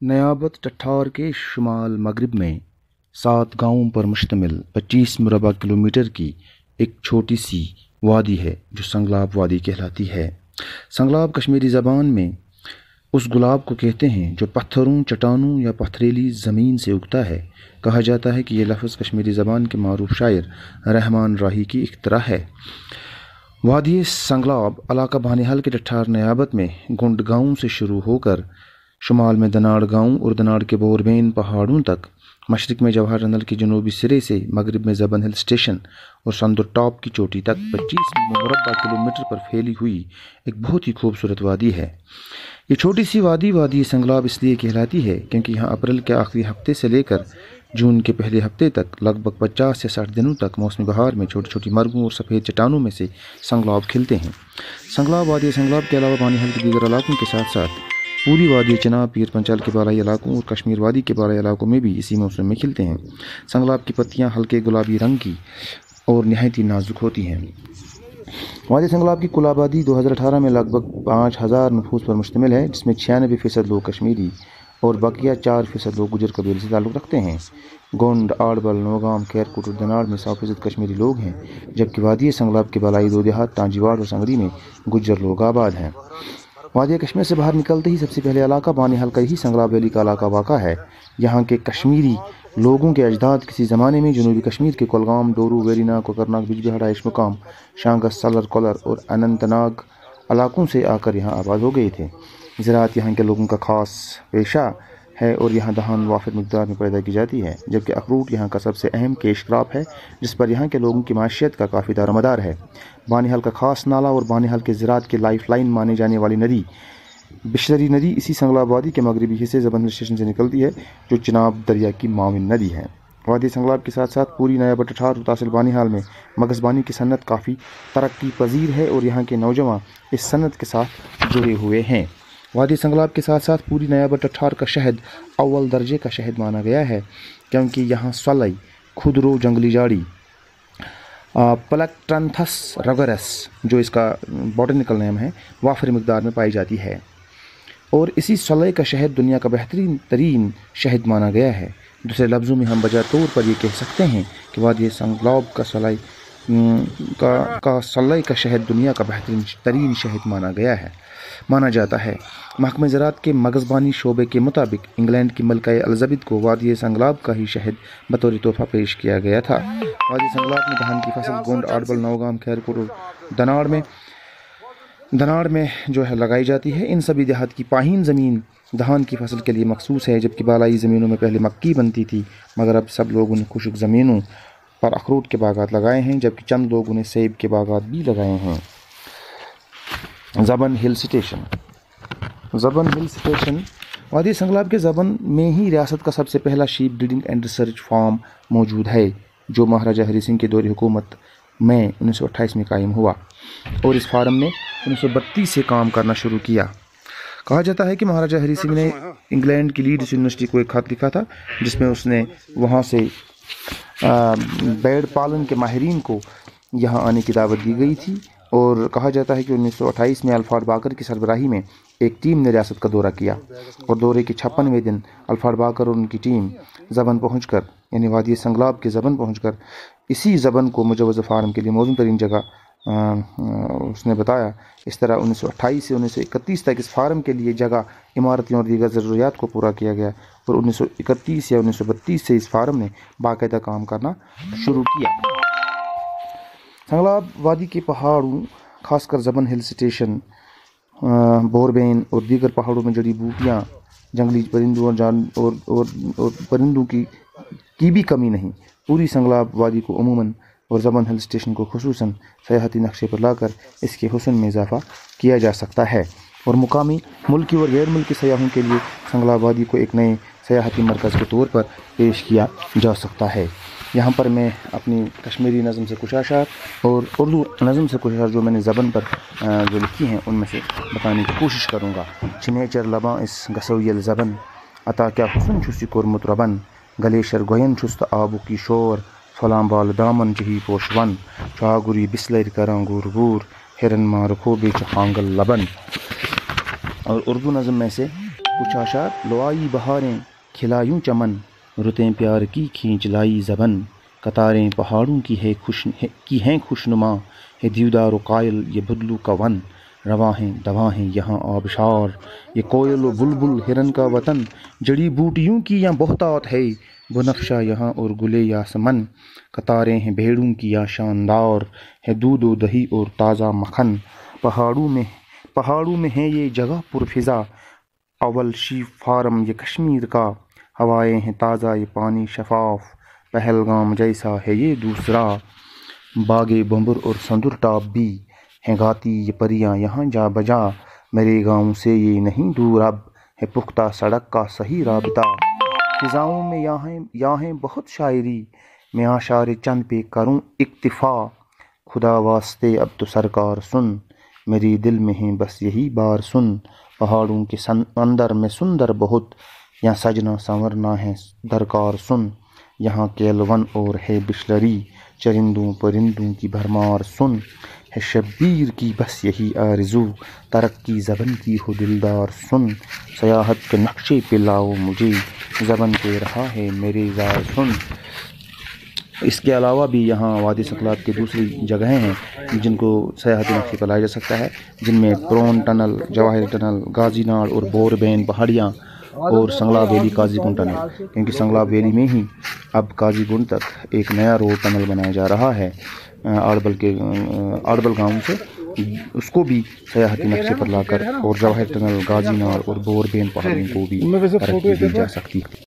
نیابت ٹٹھار کے شمال مغرب میں 7 گاؤں پر مشتمل 25 مربع کلومیٹر کی ایک چھوٹی سی وادی ہے جو سنگلاب وادی کہلاتی ہے۔ سنگلاب کشمیری زبان میں اس گلاب کو کہتے ہیں جو پتھروں، چٹانوں یا پتھریلی زمین سے اگتا ہے۔ کہا جاتا ہے کہ یہ لفظ کشمیری زبان کے معروف شاعر رحمان راہی کی اختراع ہے۔ وادی سنگلاب علاقہ بانہال کے ٹٹھار نیابت میں گنڈ گاؤں سے شروع ہو کر شمال میں دناڑ گاؤں اور دناڑ کے بوربین پہاڑوں تک، مشرق میں جواہر ٹنل کے جنوبی سرے سے مغرب میں زبن ہل اسٹیشن اور سندر ٹاپ کی چوٹی تک 25 مربع کلومیٹر پر پھیلی ہوئی ایک بہت ہی خوبصورت وادی ہے۔ یہ چھوٹی سی وادی سنگلاب اس لیے کہلاتی ہے کیونکہ یہاں اپریل کے آخری ہفتے سے لے کر جون کے پہلے ہفتے تک لگ بھگ 50 سے 60 دنوں تک موسم بہار میں چھوٹی چھوٹی مرگوں اور سفید چٹانوں میں سے سنگلاب کھلتے ہیں۔ سنگلاب وادی سنگلاب کے علاوہ بانہال کے دیگر علاقوں کے ساتھ ساتھ پوری وادی چناب، پیر پنچال کے بالائی علاقوں اور کشمیر وادی کے بالائی علاقوں میں بھی اسی موسم میں کھلتے ہیں۔ سنگلاب کی پتیاں ہلکے گلابی رنگ کی اور نہایت ہی نازک ہوتی ہیں۔ وادی سنگلاب کی کل آبادی 2018 میں لگ بھگ 5000 نفوس پر مشتمل ہے، جس میں 96% لوگ کشمیری اور بقیہ 4% لوگ گجر قبیلے سے تعلق رکھتے ہیں۔ گونڈ، آڑبل، نوگام، کیرکوٹ اور دناڑ میں 100% کشمیری لوگ ہیں، جبکہ وادی سنگلاب کے بالائی 2 دیہات تانجیواڑ اور سنگری میں گجر لوگ آباد ہیں۔ وادی کشمیر سے باہر نکلتے ہی سب سے پہلے علاقہ بانہال کا ہی سنگلاب ویلی کا علاقہ واقع ہے۔ یہاں کے کشمیری لوگوں کے اجداد کسی زمانے میں جنوبی کشمیر کے کولگام، ڈورو، ویرینا، کوکرناگ، بجبہارا، اشمکام، شانگس، سلر، کولر اور اننت ناگ علاقوں سے آ کر یہاں آباد ہو گئے تھے۔ زراعت یہاں کے لوگوں کا خاص پیشہ ہے اور یہاں دھان وافر مقدار میں پیدا کی جاتی ہے، جبکہ اخروٹ یہاں کا سب سے اہم کیش کراپ ہے جس پر یہاں کے لوگوں کی معیشت کا کافی دار و مدار ہے۔ بانہال کا خاص نالہ اور بانہال کے زراعت کی لائف لائن مانے جانے والی ندی بشری ندی اسی سنگلاب وادی کے مغربی حصے زبن ہل اسٹیشن سے نکلتی ہے، جو چناب دریا کی معاون ندی ہے۔ وادی سنگلاب کے ساتھ ساتھ پوری نیابت ٹٹھار اور تحصیل بانہال میں مگزبانی کی صنعت کافی ترقی پذیر ہے اور یہاں کے نوجوان اس صنعت کے ساتھ جڑے ہوئے ہیں۔ وادی سنگلاب کے ساتھ ساتھ پوری نیابت ٹٹھار کا شہد اول درجے کا شہد مانا گیا ہے، کیونکہ یہاں سولائی، خودرو جنگلی جاڑی، پلکٹرنتھس رگرس جو اس کا باٹنیکل نیم ہے، وافر مقدار میں پائی جاتی ہے، اور اسی سولائی کا شہد دنیا کا بہترین ترین شہد مانا گیا ہے۔ دوسرے لفظوں میں ہم بجا طور پر یہ کہہ سکتے ہیں کہ وادی سنگلاب کا سولائی کا شہد دنیا کا بہترین ترین شہد مانا جاتا ہے۔ محکمہ زراعت کے مگزبانی شعبے کے مطابق انگلینڈ کی ملکہ الزبتھ کو وادی سنگلاب کا ہی شہد بطور تحفہ پیش کیا گیا تھا۔ وادی سنگلاب میں دھان کی فصل گونڈ، آڑبل، نوگام، کیرکوٹ اور دناڑ میں جو ہے لگائی جاتی ہے۔ ان سبھی دیہات کی پاہین زمین دھان کی فصل کے لیے مخصوص ہے، جبکہ بالائی زمینوں میں پہلے مکئی بنتی تھی، مگر اب سب لوگوں نے خشک زمینوں پر اخروٹ کے باغات لگائے ہیں، جبکہ چند لوگوں نے سیب کے باغات بھی لگائے ہیں۔ زبن ہل اسٹیشن وادی سنگلاب کے زبن میں ہی ریاست کا سب سے پہلا shape breeding and research form موجود ہے، جو مہاراجہ ہری سنگھ کے دور حکومت میں 1928 میں قائم ہوا، اور اس فارم نے 1932 سے کام کرنا شروع کیا۔ کہا جاتا ہے کہ مہاراجہ ہری سنگھ نے انگلینڈ کی لیڈز یونیورسٹی کو ایک خط لکھا تھا، جس میں اس نے وہاں سے بیڑ پالن کے ماہرین کو یہاں آنے کی دعوت دی گئی تھی، اور کہا جاتا ہے کہ 1928 میں الفاڈ باکر کی سربراہی میں ایک ٹیم نے ریاست کا دورہ کیا، اور دورے کے 56ویں دن الفاڈ باکر اور ان کی ٹیم زبن پہنچ کر، یعنی وادی سنگلاب کے زبن پہنچ کر، اسی زبن کو مجوز فارم کے لیے موزوں ترین جگہ اس نے بتایا۔ اس طرح 1928 سے 1931 تک اس فارم کے لیے جگہ، عمارتیں اور دیگر ضروریات کو پورا کیا گیا، اور 1931 یا 1932 سے اس فارم نے باقاعدہ کام کرنا شروع کیا۔ سنگلاب وادی کے پہاڑوں، خاص کر زبن ہل اسٹیشن، بوربین اور دیگر پہاڑوں میں جڑی بوٹیاں، جنگلی پرندوں اور پرندوں کی بھی کمی نہیں۔ پوری سنگلاب وادی کو عموماً اور زبن ہل اسٹیشن کو خصوصاً سیاحتی نقشے پر لا کر اس کے حسن میں اضافہ کیا جا سکتا ہے، اور مقامی، ملکی اور غیر ملکی سیاحوں کے لیے سنگلاب وادی کو ایک نئے سیاحتی مرکز کے طور پر پیش کیا جا سکتا ہے۔ یہاں پر میں اپنی کشمیری نظم سے کچھ اشعار اور اردو نظم سے کچھ اشعار جو میں نے زبن پر جو لکھی ہیں ان میں سے بتانے کی کوشش کروں گا۔ چھنیچر لباں اس گسویل زبن، عطا کیا حسن چھسی کورمت ربن، گلیشر گوین چھست آبو کی شور، فلاں بال دامن چہی پوشون، چاگری بسلر کراں گور گور، ہرن مار کھو بیچ ہانگل لبن۔ اور اردو نظم میں سے کچھ اشعار: لو آئی بہاریں کھلا یوں چمن، رتیں پیار کی کھینچ لائی زبن، قطاریں پہاڑوں کی ہیں خوشنما، ہے دیودار و قائل یہ بدلو کا ون، رواں ہیں دواں ہیں یہاں آبشار، یہ کوئل و بلبل ہرن کا وطن، جڑی بوٹیوں کی یہاں بہتات ہے، بنفشہ یہاں اور گلے یاسمن، قطاریں ہیں بھیڑوں کی یا شاندار، ہے دودھ و دہی اور تازہ مکھن، پہاڑوں میں ہے یہ جگہ پرفضا، اول شیپ فارم یہ کشمیر کا، ہوائیں ہیں تازہ یہ پانی شفاف، پہلگام جیسا ہے یہ دوسرا، باغ بمبر اور سندر ٹاپ بھی ہیں گاتی یہ پریاں یہاں جا بجا، میرے گاؤں سے یہ نہیں دور اب ہے پختہ سڑک کا صحیح رابطہ، فضاؤں میں یہاں ہے بہت شاعری، میں اعشار چند پہ کروں اکتفا، خدا واسطے اب تو سرکار سن، میری دل میں ہے بس یہی بار سن، پہاڑوں کے اندر میں سندر بہت، یہاں سجنا سنورنا ہے درکار سن، یہاں کیلون اور ہے بشلری، چرندوں پرندوں کی بھرمار سن، ہے شبیر کی بس یہی آرزو، ترقی زبان کی ہو دلدار سن، سیاحت کے نقشے پہ لاؤ مجھے، زبان کہہ رہا ہے میرے زار سن۔ اس کے علاوہ بھی یہاں وادی سنگلاب کی دوسری جگہیں ہیں جن کو سیاحتی نقشے پر لایا جا سکتا ہے، جن میں پرون ٹنل، جواہر ٹنل، غازی ناڑ اور بوربین پہاڑیاں، اور سنگلاب ویلی قاضی گنڈ ٹنل، کیونکہ سنگلاب ویلی میں ہی اب قاضی گنڈ تک ایک نیا روڈ ٹنل بنایا جا رہا ہے آڑبل گاؤں سے، اس کو بھی سیاحتی نقشے پر لا کر اور جواہر ٹنل، غازی ناڑ اور بوربین پہاڑیوں کو بھی ترقی دی جا سکتی ہے۔